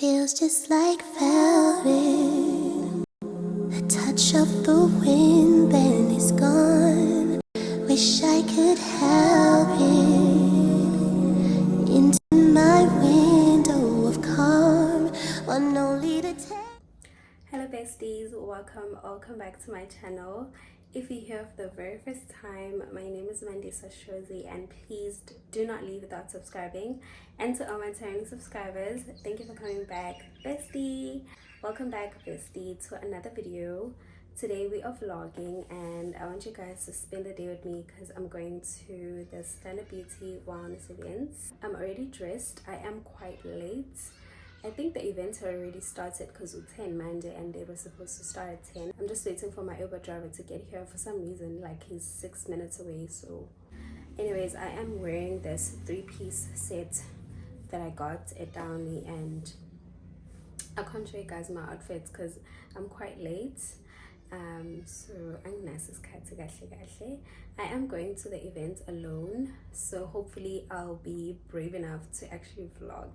feels just like velvet. A touch of the wind, then it's gone. Wish I could help it into my window of calm. One only to take. Hello besties, welcome back to my channel. If you're here for the very first time, my name is Mandisa Shozi, and please do not leave without subscribing. And to all my returning subscribers, thank you for coming back, bestie. Welcome back, bestie, to another video. Today we are vlogging and I want you guys to spend the day with me because I'm going to the Standard Beauty Wellness events. I'm already dressed. I am quite late. I think the event had already started because it's 10 Monday and they were supposed to start at 10. I'm just waiting for my Uber driver to get here. For some reason, like, he's 6 minutes away. So anyways, I am wearing this 3-piece set that I got at Downey, and I can't show you guys my outfits because I'm quite late. So I am going to the event alone, so hopefully I'll be brave enough to actually vlog.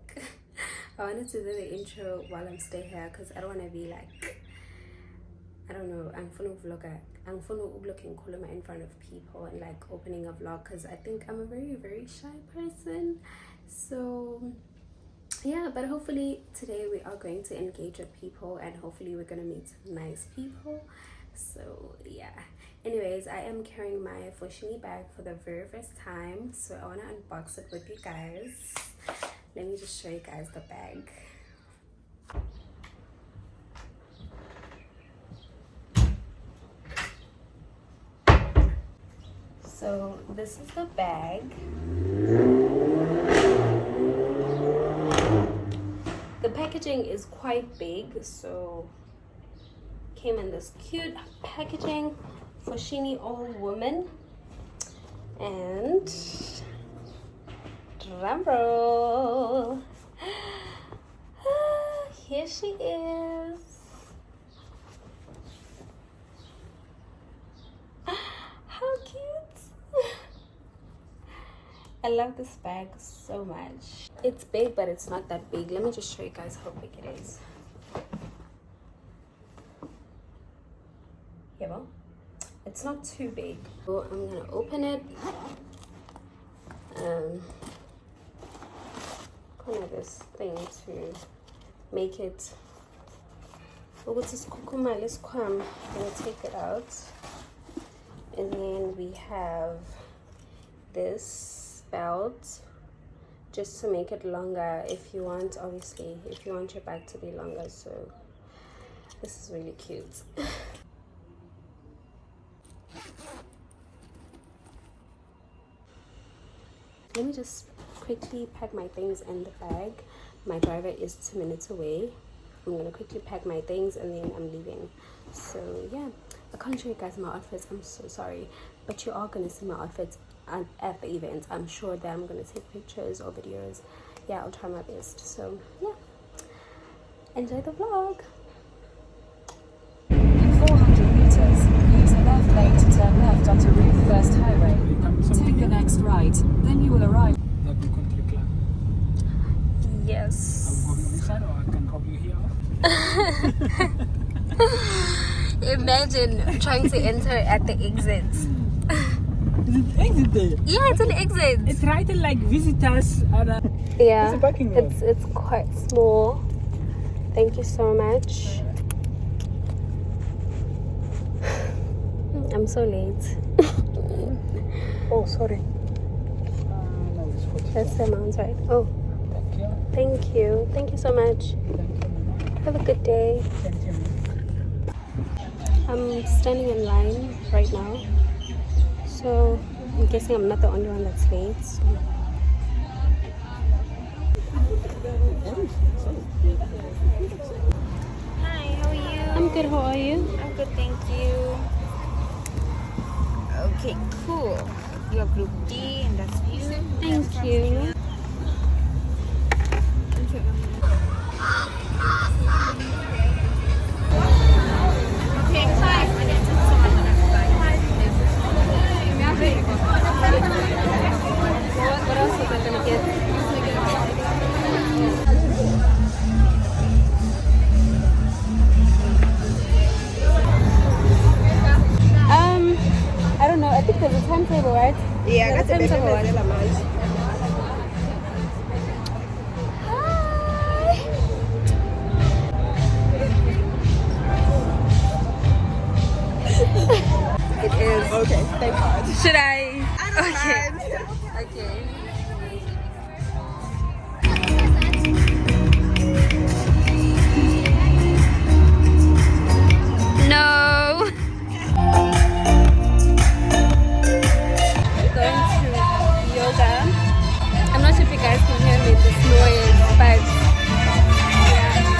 I wanted to do the intro while I'm still here because I don't want to be like, I don't know, I'm full of vlogger. I'm full of looking cool in front of people and like opening a vlog because I think I'm a very shy person. So yeah, but hopefully today we are going to engage with people and hopefully we're gonna meet nice people. So yeah, anyways, I am carrying my Foschini bag for the very first time, so I want to unbox it with you guys. Let me just show you guys the bag. So this is the bag. The packaging is quite big, so came in this cute packaging, Foschini All Woman, and drum roll, here she is. How cute! I love this bag so much. It's big, but it's not that big. Let me just show you guys how big it is. Yeah, well, it's not too big. So I'm gonna open it. Kind of this thing to make it. I'm gonna take it out, and then we have this belt just to make it longer if you want, obviously, if you want your bag to be longer. So this is really cute. Let me just quickly pack my things in the bag. My driver is 2 minutes away. I'm gonna quickly pack my things and then I'm leaving. So yeah, I can't show you guys my outfits, I'm so sorry, but you are gonna see my outfits at the event. I'm sure that I'm gonna take pictures or videos. Yeah, I'll try my best. So yeah, enjoy the vlog. In 400 meters, use the left lane to turn left onto Route First Highway. Take the next right, then you will arrive. Yes. I'll go on this side, or I can drop you here. Imagine trying to enter at the exit. Is it exit there? Yeah, it's an exit. It's right in like visitors or Yeah, it's a parking lot. it's quite small. Thank you so much. I'm so late. Oh, sorry. No, it's 45. That's the amount, right? Oh, Thank you. thank you so much. Thank you. Have a good day. Thank you. I'm standing in line right now, so I'm guessing I'm not the only one that's late. So. Hi, how are you? I'm good, how are you? I'm good, thank you. Okay, cool. You're group D and that's you. Thank you. Okay, 5 minutes. What else was I gonna get? จะเป็นหัวละมั้ง It is. Okay, thank God. Should I? Okay. Okay. No. We're going to yoga. I'm not sure if you guys can hear me, this noise, but yeah.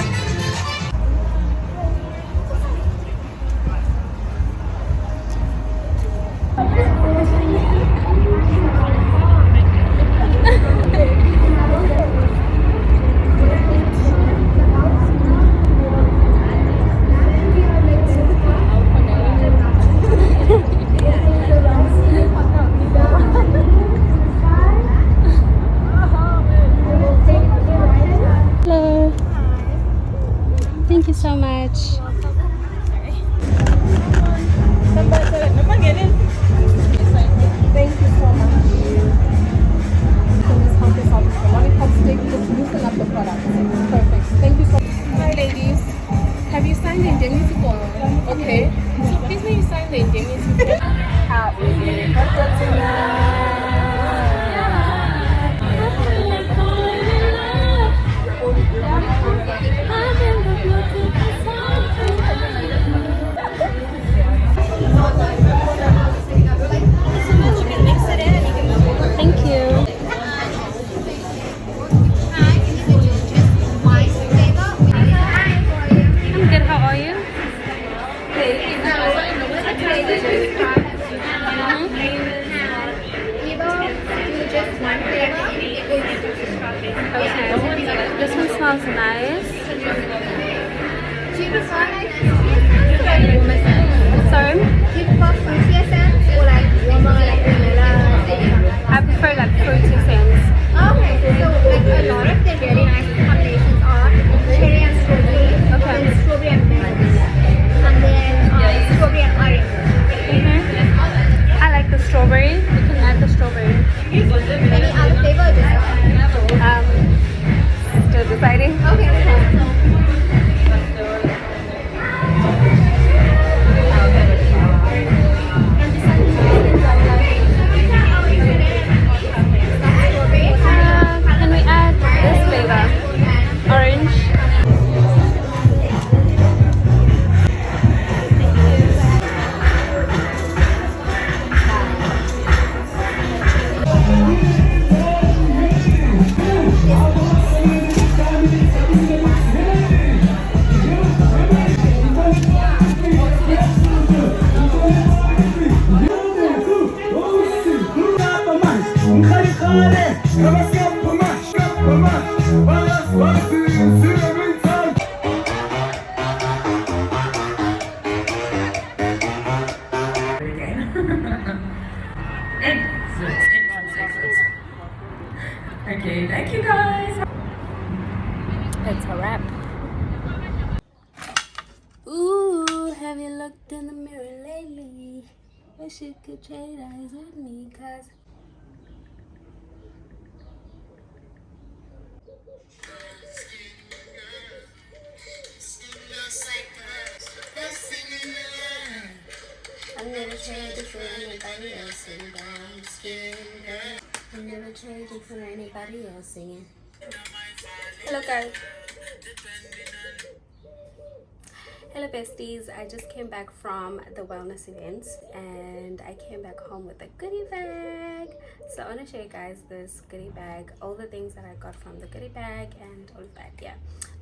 Hello. Thank you so much. Thank you so much. Can this help us out with the lollipop stick? Just loosen up the product. Perfect. Thank you so much. Hi ladies. Have you signed the indemnity form? Okay. So please may you sign the indemnity form. Happy birthday Thank you. I'm good. How are you? Okay. This one smells nice. Sorry? I prefer like fruity scents. Okay, so like a lot of the really nice combinations are cherry and strawberry, Okay. and strawberry and melon, and then strawberry and orange. I like the strawberry. You can add the strawberry. Any other flavor or just Still deciding. okay? Can we add this flavor? Orange. Okay, thank you guys. It's a wrap. Ooh, have you looked in the mirror lately? Wish you could trade eyes with me, cause I never traded for anybody else singing down skin, girl. I never traded for anybody else singing. Hello guys. Hello besties, I just came back from the wellness event and I came back home with a goodie bag. So I want to show you guys this goodie bag, all the things that I got from the goodie bag and all of that. Yeah,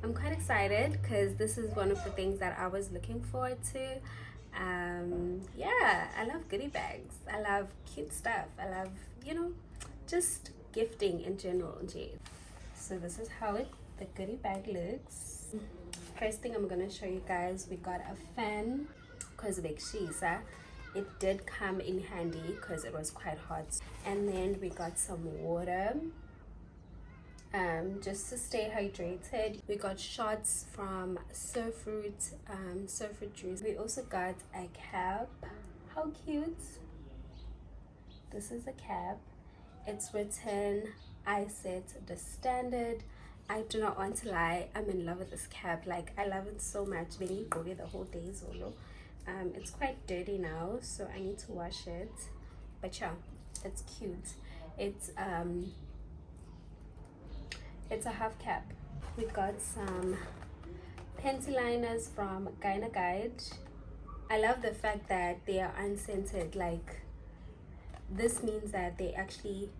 I'm quite excited because this is one of the things that I was looking forward to. Yeah, I love goodie bags. I love cute stuff. I love, you know, just gifting in general. So this is how the goodie bag looks. First thing I'm gonna show you guys, we got a fan because it did come in handy because it was quite hot. And then we got some water just to stay hydrated. We got shots from surfruit juice. We also got a cap. How cute. This is a cap. It's written, I set the standard. I do not want to lie, I'm in love with this cap. Like, I love it so much. Benny Goodie the whole day solo. It's quite dirty now, so I need to wash it. But yeah, it's cute. It's a half cap. We got some panty liners from Gyna Guide. I love the fact that they are unscented. Like, this means that they actually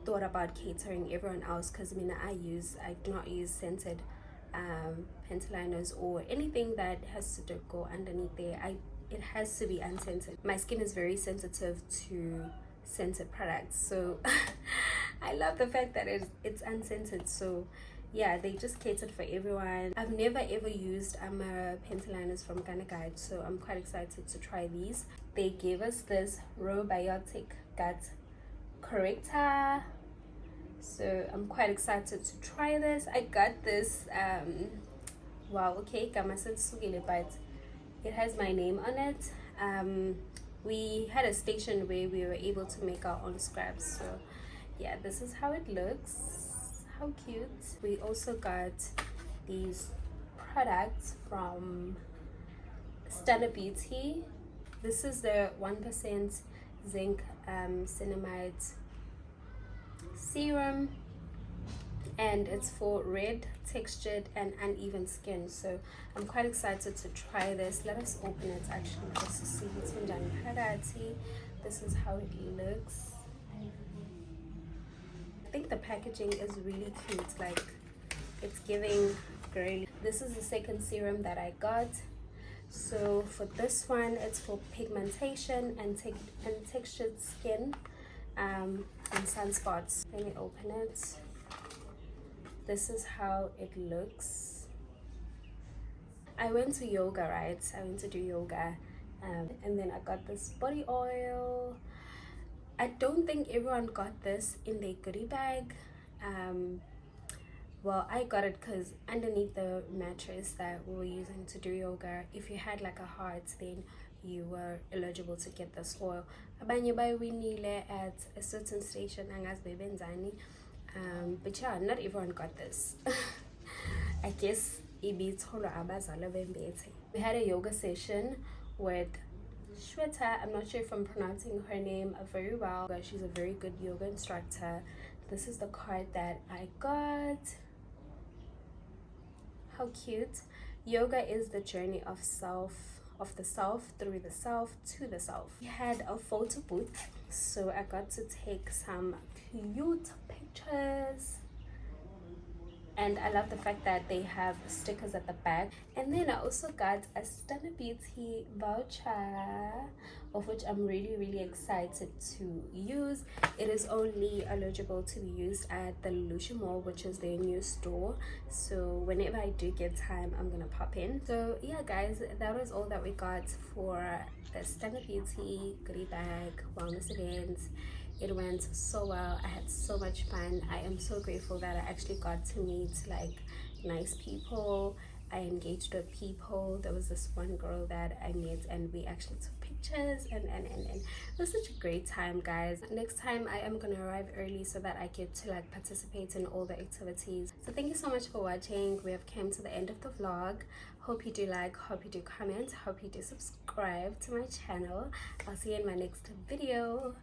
thought about catering everyone else, because I do not use scented panty liners or anything that has to go underneath there. It has to be unscented. My skin is very sensitive to scented products, so I love the fact that it's unscented. So yeah, they just catered for everyone. I've never ever used panty liners from Gyna Guide, so I'm quite excited to try these. They gave us this probiotic gut corrector, so I'm quite excited to try this. I got this wow, okay, but it has my name on it. We had a station where we were able to make our own scraps, so yeah, this is how it looks. How cute. We also got these products from Standard Beauty. This is the 1% zinc cinnamide serum, and it's for red, textured and uneven skin. So I'm quite excited to try this. Let us open it actually just to see what's in the. This is how it looks. I think the packaging is really cute. Like, it's giving girly. This is the second serum that I got. So for this one, it's for pigmentation and textured skin and sunspots. Let me open it. This is how it looks. I went to yoga, right? I went to do yoga, and then I got this body oil. I don't think everyone got this in their goodie bag. Well, I got it because underneath the mattress that we were using to do yoga, if you had like a heart, then you were eligible to get this oil. Abanye bayinile at a certain station, but yeah, not everyone got this. I guess we had a yoga session with Shweta. I'm not sure if I'm pronouncing her name very well, but she's a very good yoga instructor. This is the card that I got. How cute. Yoga is the journey of the self through the self to the self. We had a photo booth, so I got to take some cute pictures, and I love the fact that they have stickers at the back. And then I also got a Standard Beauty voucher, of which I'm really excited to use. It is only eligible to be used at the Lucia Mall, which is their new store. So whenever I do get time, I'm gonna pop in. So yeah guys, that was all that we got for the Standard Beauty goodie bag wellness event. It went so well. I had so much fun. I am so grateful that I actually got to meet like nice people. I engaged with people. There was this one girl that I met and we actually took pictures and it was such a great time, guys. Next time I am gonna arrive early so that I get to like participate in all the activities. So thank you so much for watching. We have come to the end of the vlog. Hope you do like, hope you do comment, hope you do subscribe to my channel. I'll see you in my next video.